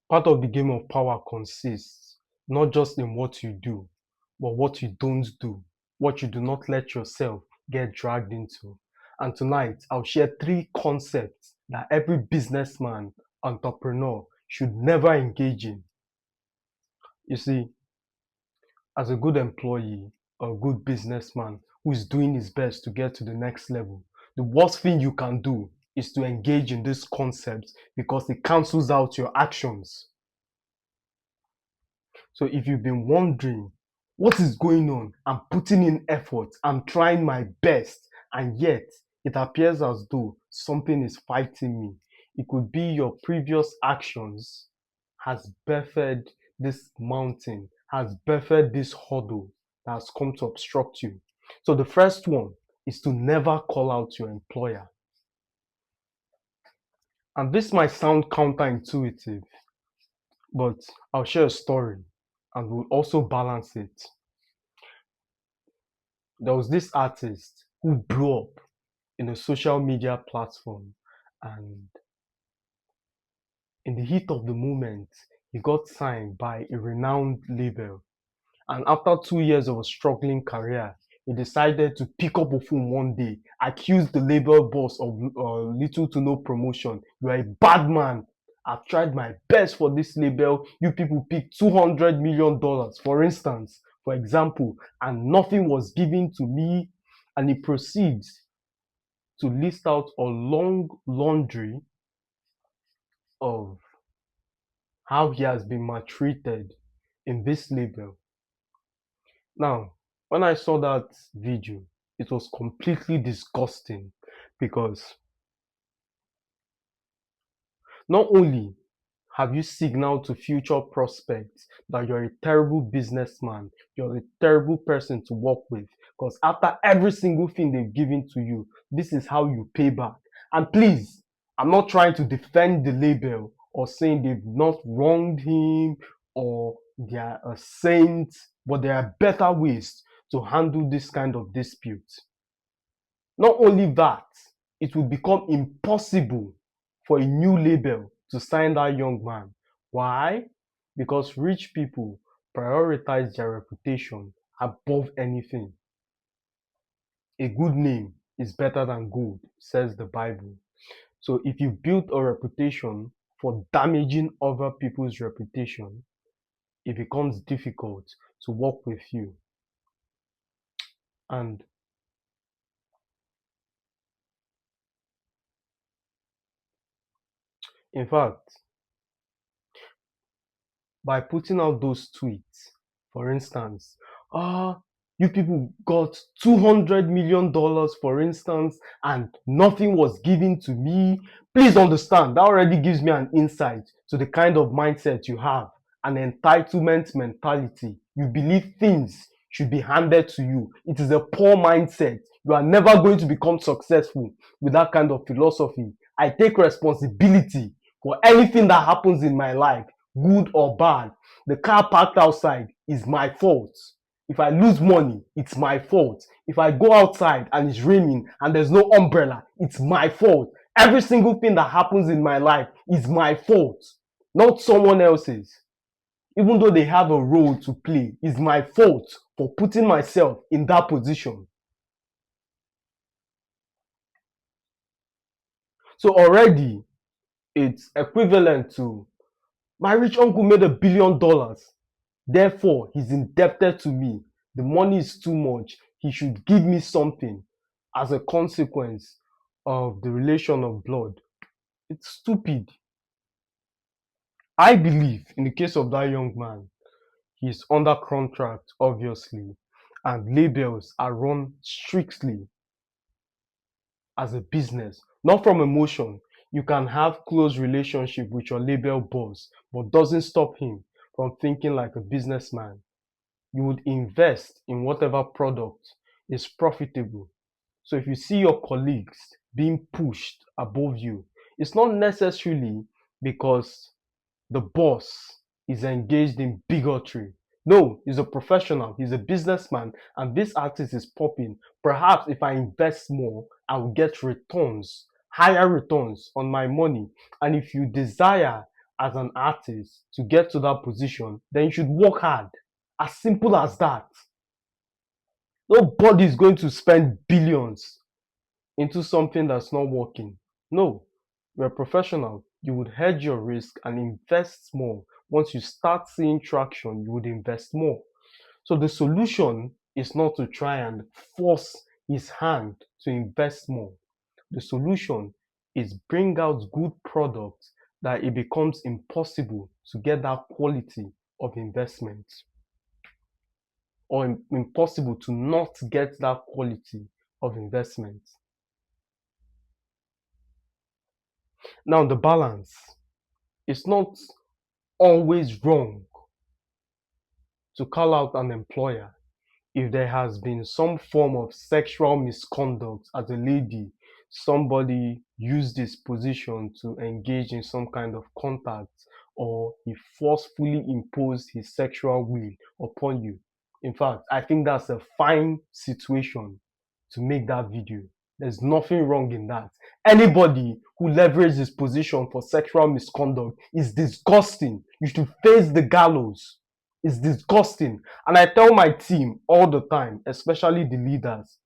Part of the game of power consists not just in what you do, but what you don't do, what you do not let yourself get dragged into. And tonight, I'll share three concepts that every businessman, entrepreneur should never engage in. You see, as a good employee or a good businessman who is doing his best to get to the next level, the worst thing you can do is to engage in this concept because it cancels out your actions. So if you've been wondering what is going on, I'm putting in effort, I'm trying my best, and yet it appears as though something is fighting me. It could be your previous actions has birthed this mountain, has birthed this hurdle that has come to obstruct you. So the first one is to never call out your employer. And this might sound counterintuitive, but I'll share a story and we'll also balance it. There was this artist who blew up in a social media platform, and in the heat of the moment he got signed by a renowned label, and after 2 years of a struggling career he decided to pick up a phone one day, accuse the label boss of little to no promotion. You are a bad man. I've tried my best for this label. You people picked $200 million, for instance, for example, and nothing was given to me. And he proceeds to list out a long laundry of how he has been maltreated in this label. Now, when I saw that video, it was completely disgusting because not only have you signaled to future prospects that you're a terrible businessman, you're a terrible person to work with, because after every single thing they've given to you, this is how you pay back. And please, I'm not trying to defend the label or saying they've not wronged him or they are a saint, but there are better ways to handle this kind of dispute. Not only that, it will become impossible for a new label to sign that young man. Why? Because rich people prioritize their reputation above anything. A good name is better than gold, says the Bible. So if you build a reputation for damaging other people's reputation, it becomes difficult to work with you. And in fact, by putting out those tweets, for instance, ah, you people got $200 million, for instance, and nothing was given to me. Please understand, that already gives me an insight to the kind of mindset you have, an entitlement mentality. You believe things should be handed to you. It is a poor mindset. You are never going to become successful with that kind of philosophy. I take responsibility for anything that happens in my life, good or bad. The car parked outside is my fault. If I lose money, it's my fault. If I go outside and it's raining and there's no umbrella, it's my fault. Every single thing that happens in my life is my fault, not someone else's. Even though they have a role to play, it's my fault for putting myself in that position. So already it's equivalent to my rich uncle made $1 billion. Therefore, he's indebted to me. The money is too much. He should give me something as a consequence of the relation of blood. It's stupid. I believe in the case of that young man, he's under contract, obviously, and labels are run strictly as a business, not from emotion. You can have close relationship with your label boss, but doesn't stop him from thinking like a businessman. You would invest in whatever product is profitable. So if you see your colleagues being pushed above you, it's not necessarily because the boss is engaged in bigotry. No, he's a professional, he's a businessman, and this artist is popping. Perhaps if I invest more, I will get returns, higher returns on my money. And if you desire as an artist to get to that position, then you should work hard. As simple as that. Nobody is going to spend billions into something that's not working. No, you're a professional. You would hedge your risk and invest more. Once you start seeing traction, you would invest more. So the solution is not to try and force his hand to invest more. The solution is bring out good products that it becomes impossible to get that quality of investment, or impossible to not get that quality of investment. Now, the balance. It's not always wrong to call out an employer if there has been some form of sexual misconduct as a lady, somebody used this position to engage in some kind of contact, or he forcefully imposed his sexual will upon you. In fact, I think that's a fine situation to make that video. There's nothing wrong in that. Anybody who leverages his position for sexual misconduct is disgusting. You should face the gallows. It's disgusting. And I tell my team all the time, especially the leaders,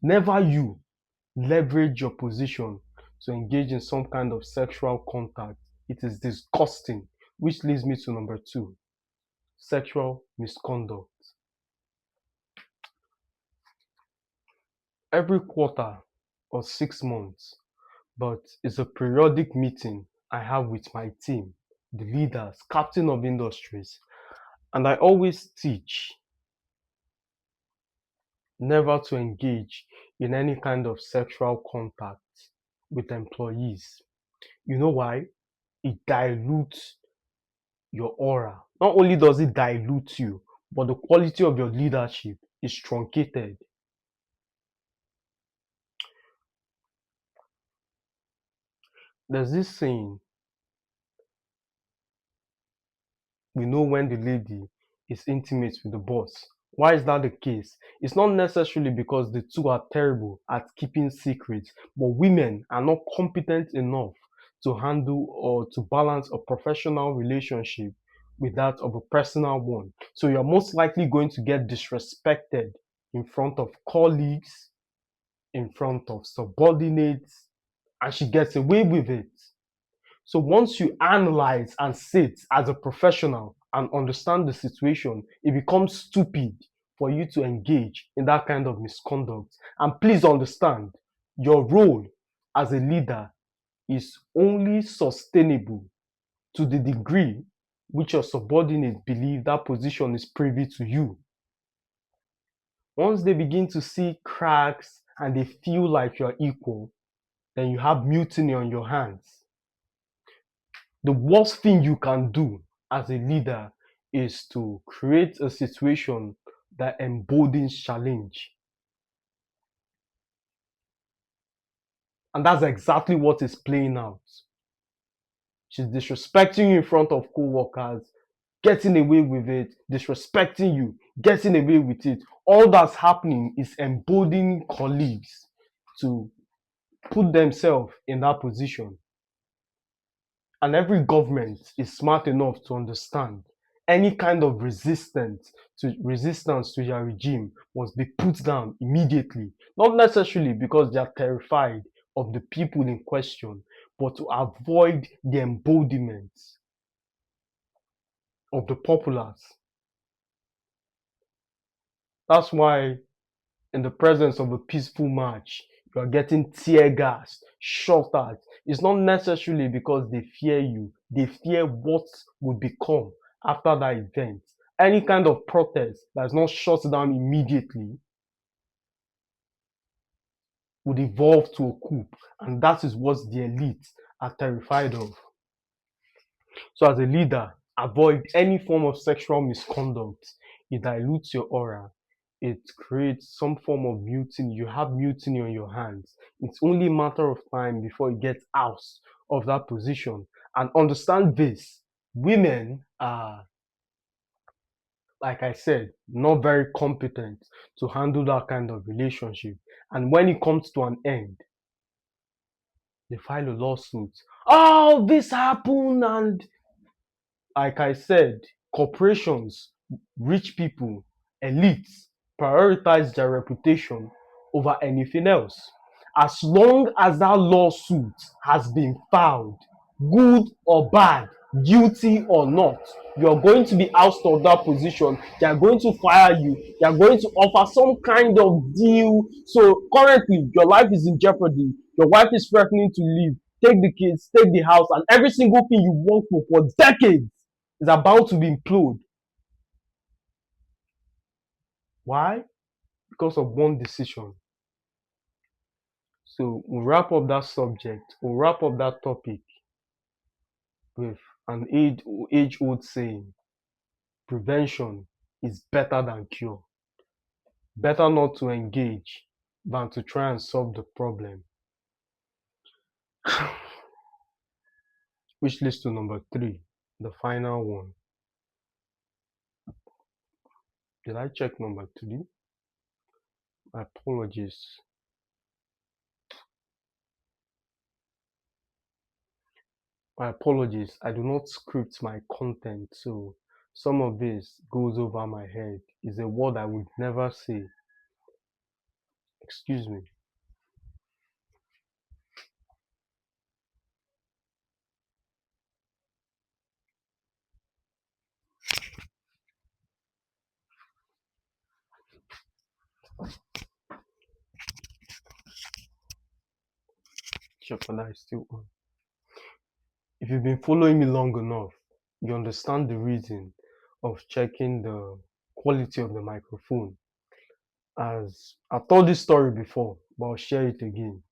never you leverage your position to engage in some kind of sexual contact. It is disgusting. Which leads me to number two, sexual misconduct. Every quarter or 6 months, but it's a periodic meeting I have with my team, the leaders, captain of industries, and I always teach never to engage in any kind of sexual contact with employees. You know why? It dilutes your aura. Not only does it dilute you, but the quality of your leadership is truncated. There's this saying, we know when the lady is intimate with the boss. Why is that the case? It's not necessarily because the two are terrible at keeping secrets, but women are not competent enough to handle or to balance a professional relationship with that of a personal one. So you're most likely going to get disrespected in front of colleagues, in front of subordinates, and she gets away with it. So once you analyze and sit as a professional and understand the situation, it becomes stupid for you to engage in that kind of misconduct. And please understand, your role as a leader is only sustainable to the degree which your subordinates believe that position is privy to you. Once they begin to see cracks and they feel like you're equal, then you have mutiny on your hands. The worst thing you can do as a leader is to create a situation that emboldens challenge. And that's exactly what is playing out. She's disrespecting you in front of co-workers, getting away with it, disrespecting you, getting away with it. All that's happening is emboldening colleagues to put themselves in that position. And every government is smart enough to understand any kind of resistance to your regime must be put down immediately. Not necessarily because they are terrified of the people in question, but to avoid the embodiment of the populace. That's why in the presence of a peaceful march, you are getting tear gassed, shot at. It's not necessarily because they fear you, they fear what will become after that event. Any kind of protest that is not shut down immediately would evolve to a coup, and that is what the elite are terrified of. So, as a leader, avoid any form of sexual misconduct. It dilutes your aura. It creates some form of mutiny. You have mutiny on your hands. It's only a matter of time before you get out of that position. And understand this, women are, like I said, not very competent to handle that kind of relationship. And when it comes to an end, they file a lawsuit. Oh, this happened and like I said, corporations, rich people, elites prioritize their reputation over anything else. As long as that lawsuit has been filed, good or bad, guilty or not, you're going to be ousted of that position. They are going to fire you. They are going to offer some kind of deal. So currently, your life is in jeopardy. Your wife is threatening to leave. Take the kids, take the house, and every single thing you worked for decades is about to implode. Why? Because of one decision. So we'll wrap up that subject, we'll wrap up that topic with an age old saying: prevention is better than cure. Better not to engage than to try and solve the problem. Which leads to number three, the final one. Did I check number three? My apologies. My apologies. I do not script my content, so some of this goes over my head. It's a word I would never say. Excuse me. Shepard is still on. If you've been following me long enough, you understand the reason of checking the quality of the microphone. As I've told this story before, but I'll share it again.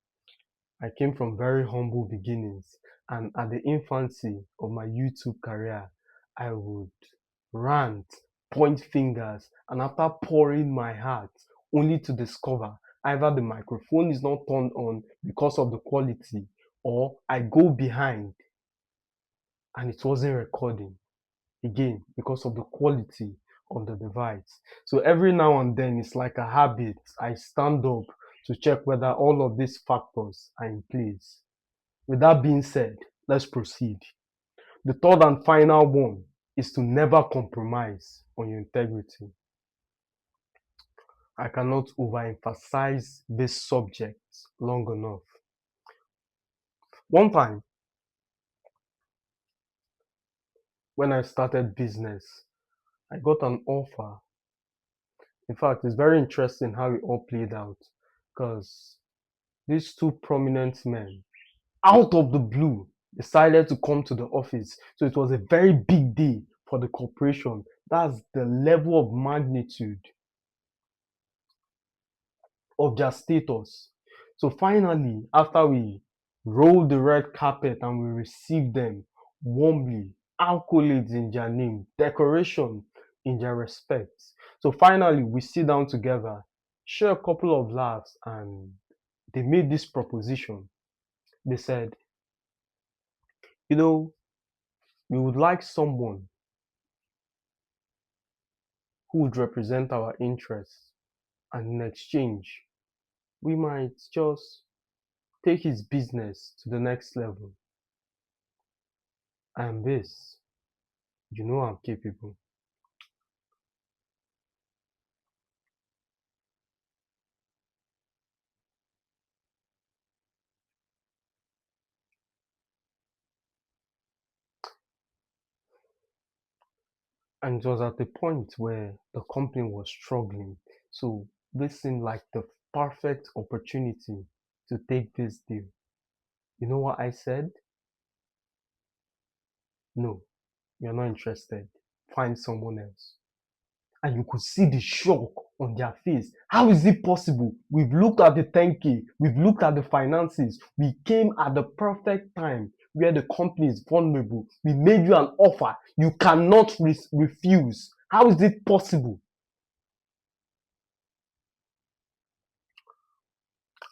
I came from very humble beginnings, and at the infancy of my YouTube career, I would rant, point fingers, and after pouring my heart, only to discover either the microphone is not turned on because of the quality, or I go behind and it wasn't recording again because of the quality of the device. So every now and then it's like a habit. I stand up to check whether all of these factors are in place. With that being said, let's proceed. The third and final one is to never compromise on your integrity. I cannot overemphasize this subject long enough. One time when I started business, I got an offer. In fact, it's very interesting how it all played out because these two prominent men, out of the blue, decided to come to the office. So it was a very big day for the corporation. That's the level of magnitude of their status. So finally, after we rolled the red carpet and we received them warmly, accolades in their name, decoration in their respect. So finally, we sit down together, share a couple of laughs, and they made this proposition. They said, you know, we would like someone who would represent our interests, and in exchange, we might just take his business to the next level. And this, you know I'm capable. And it was at the point where the company was struggling. So this seemed like the perfect opportunity to take this deal. You know what I said? No, you're not interested. Find someone else. And you could see the shock on their face. How is it possible? We've looked at the 10K, we've looked at the finances, we came at the perfect time where the company is vulnerable. We made you an offer you cannot refuse. How is it possible?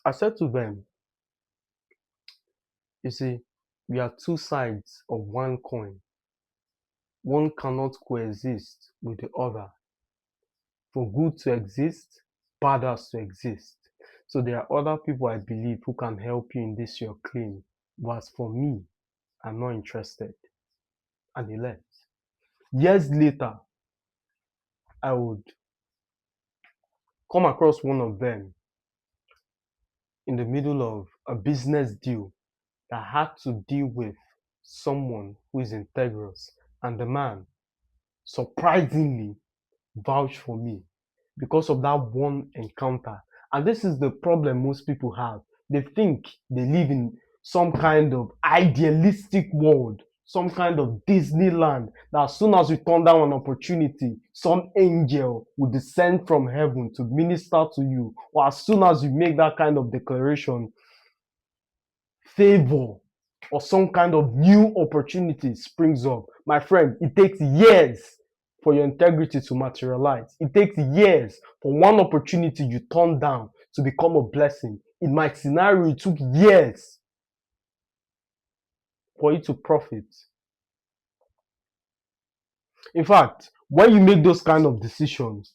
I said to them, you see, we are two sides of one coin. One cannot coexist with the other. For good to exist, bad has to exist. So there are other people I believe who can help you in this your claim. But as for me, I'm not interested. And they left. Years later, I would come across one of them in the middle of a business deal that had to deal with someone who is integrous. And the man surprisingly vouched for me because of that one encounter. And this is the problem most people have. They think they live in some kind of idealistic world, some kind of Disneyland, that as soon as you turn down an opportunity, some angel will descend from heaven to minister to you. Or as soon as you make that kind of declaration, favor or some kind of new opportunity springs up. My friend, it takes years for your integrity to materialize. It takes years for one opportunity you turn down to become a blessing. In my scenario, it took years for you to profit. In fact, when you make those kind of decisions,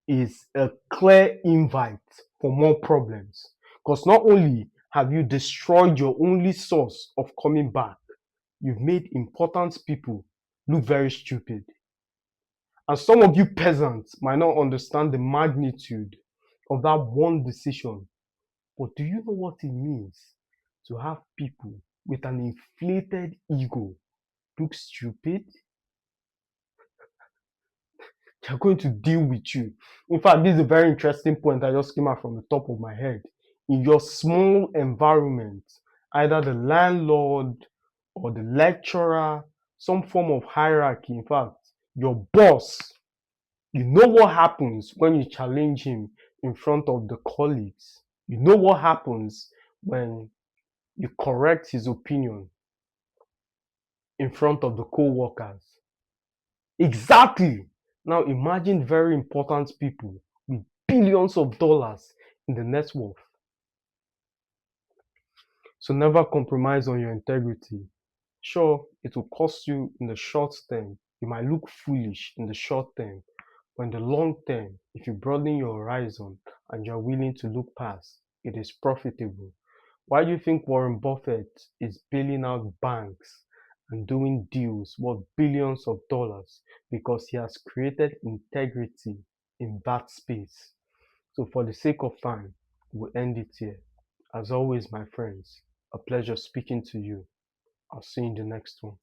is a clear invite for more problems. Because not only have you destroyed your only source of coming back, you've made important people look very stupid. And some of you peasants might not understand the magnitude of that one decision. But do you know what it means to have people with an inflated ego look stupid? They're going to deal with you. In fact, this is a very interesting point that just came out from the top of my head. In your small environment, either the landlord or the lecturer, some form of hierarchy, in fact, your boss, you know what happens when you challenge him in front of the colleagues. You know what happens when you correct his opinion in front of the co-workers. Exactly. Now imagine very important people with billions of dollars in the net worth. So never compromise on your integrity. Sure, it will cost you in the short term. You might look foolish in the short term, but in the long term, if you broaden your horizon and you're willing to look past, it is profitable. Why do you think Warren Buffett is bailing out banks and doing deals worth billions of dollars? Because he has created integrity in that space. So, for the sake of time, we'll end it here. As always, my friends, a pleasure speaking to you. I'll see you in the next one.